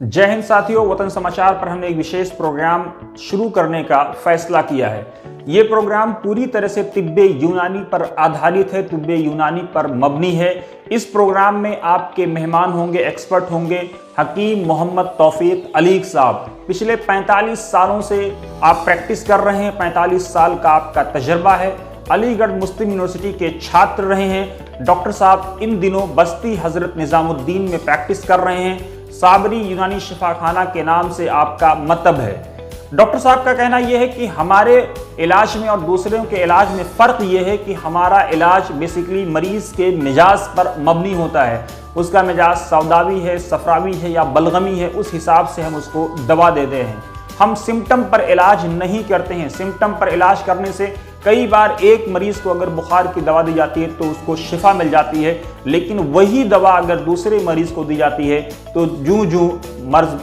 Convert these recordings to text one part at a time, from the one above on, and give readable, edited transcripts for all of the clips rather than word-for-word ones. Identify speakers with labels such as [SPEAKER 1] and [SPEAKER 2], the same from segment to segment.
[SPEAKER 1] जय हिंद साथियों, वतन समाचार पर हमने एक विशेष प्रोग्राम शुरू करने का फैसला किया है। ये प्रोग्राम पूरी तरह से तिब्बे यूनानी पर आधारित है, तिब्बे यूनानी पर मबनी है। इस प्रोग्राम में आपके मेहमान होंगे, एक्सपर्ट होंगे हकीम मोहम्मद तौफीक अलीक साहब। पिछले 45 सालों से आप प्रैक्टिस कर रहे हैं, 45 साल का आपका तजर्बा है। अलीगढ़ मुस्लिम यूनिवर्सिटी के छात्र रहे हैं। डॉक्टर साहब इन दिनों बस्ती हजरत निजामुद्दीन में प्रैक्टिस कर रहे हैं। साबरी यूनानी शिफाखाना के नाम से आपका मतलब है। डॉक्टर साहब का कहना यह है कि हमारे इलाज में और दूसरों के इलाज में फ़र्क यह है कि हमारा इलाज बेसिकली मरीज़ के मिजाज पर मबनी होता है। उसका मिजाज सौदावी है, सफरावी है या बलगमी है, उस हिसाब से हम उसको दवा देते हैं। हम सिम्टम पर इलाज नहीं करते हैं। सिम्टम पर इलाज करने से कई बार एक मरीज़ को अगर बुखार की दवा दी जाती है तो उसको शिफा मिल जाती है, लेकिन वही दवा अगर दूसरे मरीज़ को दी जाती है तो जूं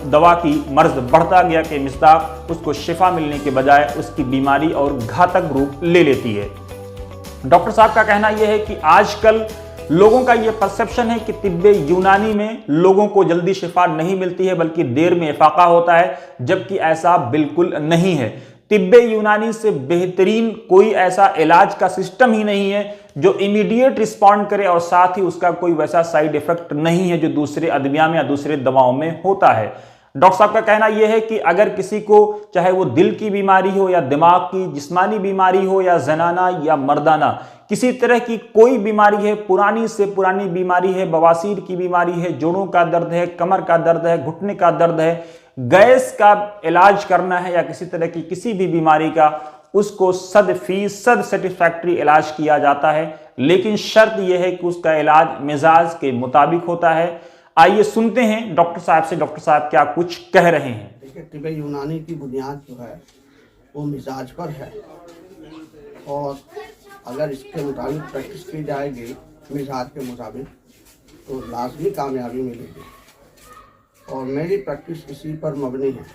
[SPEAKER 1] दवा की मर्ज बढ़ता गया कि मिस्दाक उसको शिफा मिलने के बजाय उसकी बीमारी और घातक रूप ले लेती है। डॉक्टर साहब का कहना यह है कि आजकल लोगों का ये परसेप्शन है कि तिब्बे यूनानी में लोगों को जल्दी शिफा नहीं मिलती है बल्कि देर में इफाका होता है, जबकि ऐसा बिल्कुल नहीं है। तिब्बे यूनानी से बेहतरीन कोई ऐसा इलाज का सिस्टम ही नहीं है जो इमीडिएट रिस्पॉन्ड करे और साथ ही उसका कोई वैसा साइड इफेक्ट नहीं है जो दूसरे अदविया में या दूसरे दवाओं में होता है। डॉक्टर साहब का कहना यह है कि अगर किसी को चाहे वो दिल की बीमारी हो या दिमाग की, जिस्मानी बीमारी हो या जनाना या मर्दाना, किसी तरह की कोई बीमारी है, पुरानी से पुरानी बीमारी है, बवासीर की बीमारी है, जोड़ों का दर्द है, कमर का दर्द है, घुटने का दर्द है, गैस का इलाज करना है या किसी तरह की किसी भी बीमारी का, उसको 100% सेटिस्फैक्ट्री इलाज किया जाता है। लेकिन शर्त यह है कि उसका इलाज मिजाज के मुताबिक होता है। आइए सुनते हैं डॉक्टर साहब से, डॉक्टर साहब क्या कुछ कह रहे हैं।
[SPEAKER 2] देखिए, तिब्बे यूनानी की बुनियाद जो है वो मिजाज पर है और अगर इसके मुताबिक प्रैक्टिस की जाएगी मिजाज के मुताबिक तो लाजमी कामयाबी मिलेगी। और मेरी प्रैक्टिस इसी पर मबनी है।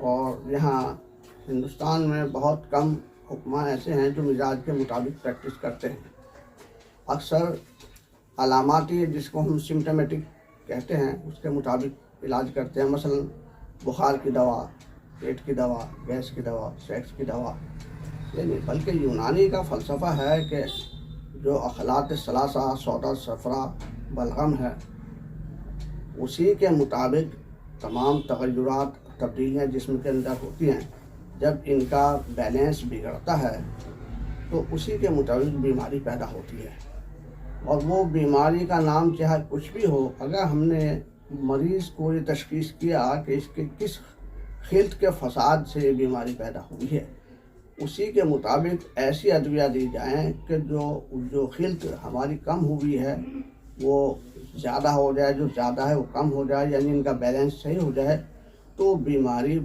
[SPEAKER 2] और यहाँ हिंदुस्तान में बहुत कम हुक्मा ऐसे हैं जो मिजाज के मुताबिक प्रैक्टिस करते हैं। अक्सर अलामाती, जिसको हम सिम्टमेटिक कहते हैं, उसके मुताबिक इलाज करते हैं। मसलन बुखार की दवा, पेट की दवा, गैस की दवा, सेक्स की दवा, ये नहीं, बल्कि यूनानी का फ़लसफ़ा है कि जो अखलात सलासा, सौदा, सफ़रा, बलगम है, उसी के मुताबिक तमाम तगय्युरात, तब्दीलियाँ जिस्म के अंदर होती हैं, जब इनका बैलेंस बिगड़ता है तो उसी के मुताबिक बीमारी पैदा होती है। और वो बीमारी का नाम चाहे कुछ भी हो, अगर हमने मरीज़ को ये तशख़ीस किया कि इसके किस खिल्त के फसाद से ये बीमारी पैदा हुई है, उसी के मुताबिक ऐसी अदविया दी जाएं कि जो खिल्त हमारी कम हुई है वो ज़्यादा हो जाए, जो ज़्यादा है वो कम हो जाए, यानी इनका बैलेंस सही हो जाए तो बीमारी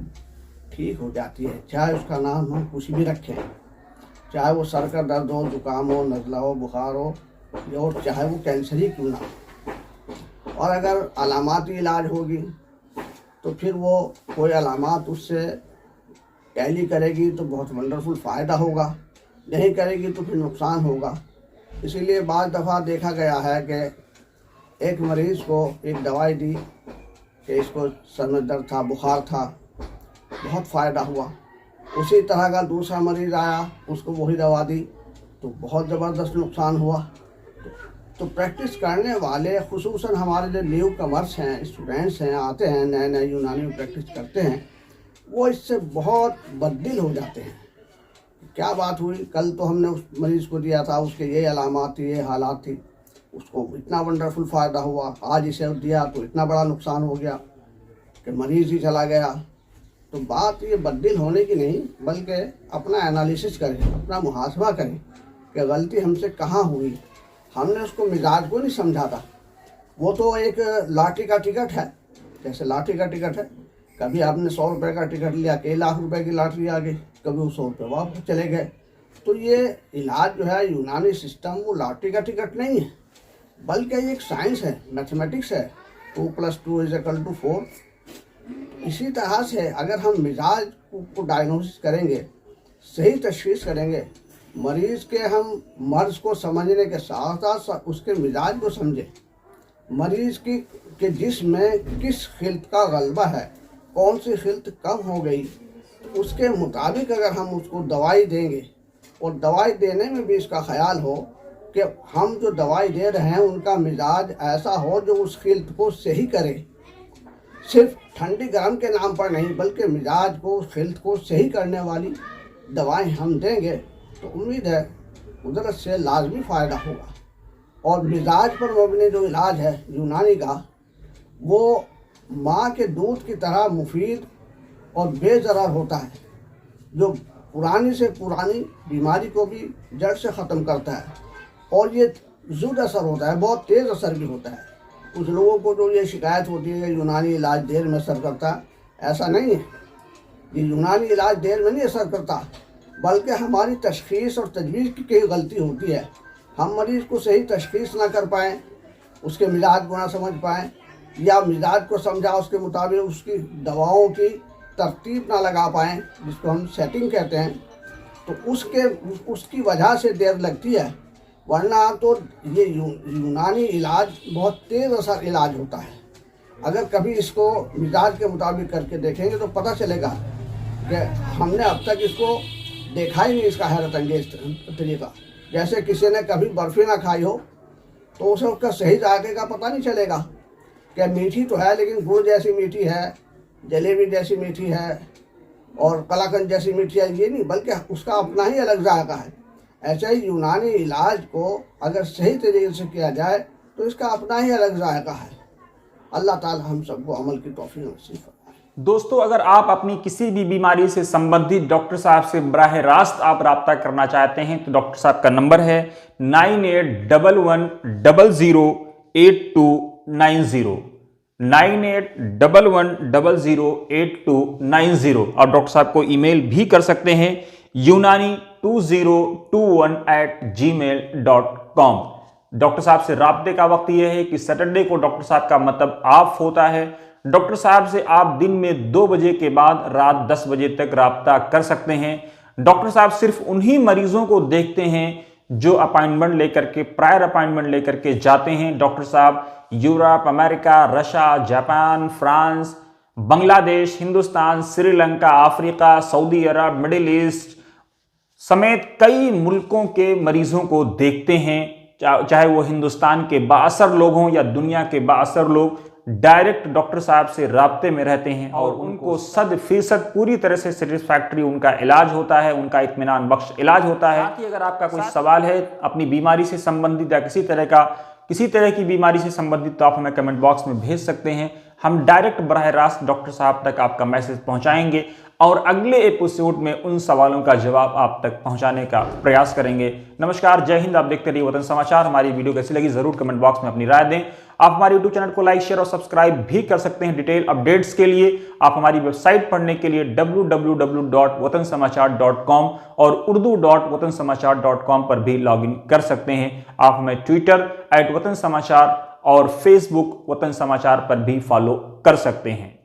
[SPEAKER 2] ठीक हो जाती है। चाहे उसका नाम हम कुछ भी रखें, चाहे वो सर का दर्द हो, जुकाम हो, नज़ला हो, बुखार हो, और चाहे वो कैंसर ही क्यों ना हो। और अगर अलामाती इलाज होगी तो फिर वो कोई अलामात उससे टैली करेगी तो बहुत वंडरफुल फ़ायदा होगा, नहीं करेगी तो फिर नुकसान होगा। इसीलिए बाज़ दफ़ा देखा गया है कि एक मरीज़ को एक दवाई दी कि इसको सर में दर्द था, बुखार था, बहुत फ़ायदा हुआ। उसी तरह का दूसरा मरीज़ आया, उसको वही दवा दी तो बहुत ज़बरदस्त नुकसान हुआ। तो प्रैक्टिस करने वाले, खुसूसन हमारे जो न्यू कमर्स हैं, स्टूडेंट्स हैं, आते हैं नए नए यूनानी में प्रैक्टिस करते हैं, वो इससे बहुत बददिल हो जाते हैं। क्या बात हुई, कल तो हमने उस मरीज़ को दिया था, उसके ये अलामात थी, ये हालात थी, उसको इतना वंडरफुल फ़ायदा हुआ, आज इसे दिया तो इतना बड़ा नुकसान हो गया कि मरीज़ ही चला गया। तो बात ये बददिल होने की नहीं, बल्कि अपना एनालिसिस करें, अपना मुहासबा करें कि गलती हमसे कहाँ हुई। हमने उसको मिजाज को नहीं समझा था। वो तो एक लॉटरी का टिकट है, जैसे लॉटरी का टिकट है, कभी आपने 100 रुपये का टिकट लिया, कई लाख रुपए की लॉटरी आ गई, कभी वो 100 रुपये वापस चले गए। तो ये इलाज जो है यूनानी सिस्टम, वो लॉटरी का टिकट नहीं है, बल्कि ये एक साइंस है, मैथमेटिक्स है। 2 + 2 = 4। इसी तरह से अगर हम मिजाज को डायग्नोसिस करेंगे, सही तशख़ीस करेंगे, मरीज़ के हम मर्ज़ को समझने के साथ साथ उसके मिजाज को समझें, मरीज की के जिस्म में किस खिल्त का गलबा है, कौन सी खिल्त कम हो गई, उसके मुताबिक अगर हम उसको दवाई देंगे और दवाई देने में भी इसका ख्याल हो कि हम जो दवाई दे रहे हैं उनका मिजाज ऐसा हो जो उस खिल्त को सही करे, सिर्फ ठंडी गर्म के नाम पर नहीं बल्कि मिजाज को खिल्त को सही करने वाली दवाएं हम देंगे तो उम्मीद है कुदरत से लाजमी फ़ायदा होगा। और मिजाज पर मबनी जो इलाज है यूनानी का, वो माँ के दूध की तरह मुफीद और बेज़रर होता है, जो पुरानी से पुरानी बीमारी को भी जड़ से ख़त्म करता है। और ये ज़ुद असर होता है, बहुत तेज़ असर भी होता है। कुछ लोगों को जो ये शिकायत होती है कि यूनानी इलाज देर में असर करता है, ऐसा नहीं है। ये यूनानी इलाज देर में नहीं असर करता, बल्कि हमारी तशख़ीस और तजवीज़ की गलती होती है। हम मरीज़ को सही तशख़ीस ना कर पाएँ, उसके मिजाज को ना समझ पाएँ, या मिजाज को समझा उसके मुताबिक उसकी दवाओं की तरतीब ना लगा पाएँ, जिसको हम सेटिंग कहते हैं, तो उसकी वजह से देर लगती है। वरना तो ये यूनानी इलाज बहुत तेज़ असर इलाज होता है। अगर कभी इसको मिजाज के मुताबिक करके देखेंगे तो पता चलेगा कि हमने अब तक इसको देखा ही नहीं, इसका हैरत अंगेज तरीका। जैसे किसी ने कभी बर्फ़ी ना खाई हो तो उसे उसका सही जायके का पता नहीं चलेगा कि मीठी तो है लेकिन गुड़ जैसी मीठी है, जलेबी जैसी मीठी है और कलाकंद जैसी मीठी है, ये नहीं, बल्कि उसका अपना ही अलग जायका है। ऐसे ही यूनानी इलाज को अगर सही तरीके से किया जाए तो इसका अपना ही अलग जायका है। अल्लाह ताला हम सबको अमल की तौफीक नसीब फरमाए।
[SPEAKER 1] दोस्तों, अगर आप अपनी किसी भी बीमारी से संबंधित डॉक्टर साहब से बराह रास्त आप रब्ता करना चाहते हैं तो डॉक्टर साहब का नंबर है 9811008290 9811008290। और डॉक्टर साहब को ईमेल भी कर सकते हैं unani2021@gmail.com। डॉक्टर साहब से राब्ते का वक्त यह है कि सैटरडे को डॉक्टर साहब का मतलब ऑफ होता है। डॉक्टर साहब से आप दिन में 2 बजे के बाद रात 10 बजे तक राब्ता कर सकते हैं। डॉक्टर साहब सिर्फ उन्हीं मरीजों को देखते हैं जो अपॉइंटमेंट लेकर के, प्रायर अपॉइंटमेंट लेकर के जाते हैं। डॉक्टर साहब Europe, America, Russia, Japan, France, Bangladesh, Hindustan, Sri Lanka, Africa, Saudi Arab, Middle East समेत कई मुल्कों के मरीजों को देखते हैं। चाहे वो हिंदुस्तान के बाअसर लोग हों या दुनिया के बाअसर लोग, डायरेक्ट डॉक्टर साहब से राब्ते में रहते हैं और उनको 100% पूरी तरह से सेटिस्फैक्ट्री उनका इलाज होता है, उनका इत्मीनान बख्श इलाज होता है। साथ ही अगर आपका कोई सवाल है अपनी बीमारी से संबंधित या किसी तरह की बीमारी से संबंधित तो आप हमें कमेंट बॉक्स में भेज सकते हैं। हम डायरेक्ट बराह रास्त डॉक्टर साहब तक आपका मैसेज पहुंचाएंगे और अगले एपिसोड में उन सवालों का जवाब आप तक पहुंचाने का प्रयास करेंगे। नमस्कार, जय हिंद। आप देखते रहिए वतन समाचार। हमारी वीडियो कैसी लगी जरूर कमेंट बॉक्स में अपनी राय दें। आप हमारे यूट्यूब चैनल को लाइक, शेयर और सब्सक्राइब भी कर सकते हैं। डिटेल अपडेट्स के लिए आप हमारी वेबसाइट पढ़ने के लिए www.watansamaachar.com और urdu.watansamaachar.com पर भी लॉगिन कर सकते हैं। आप हमें ट्विटर @वतन समाचार और फेसबुक वतन समाचार पर भी फॉलो कर सकते हैं।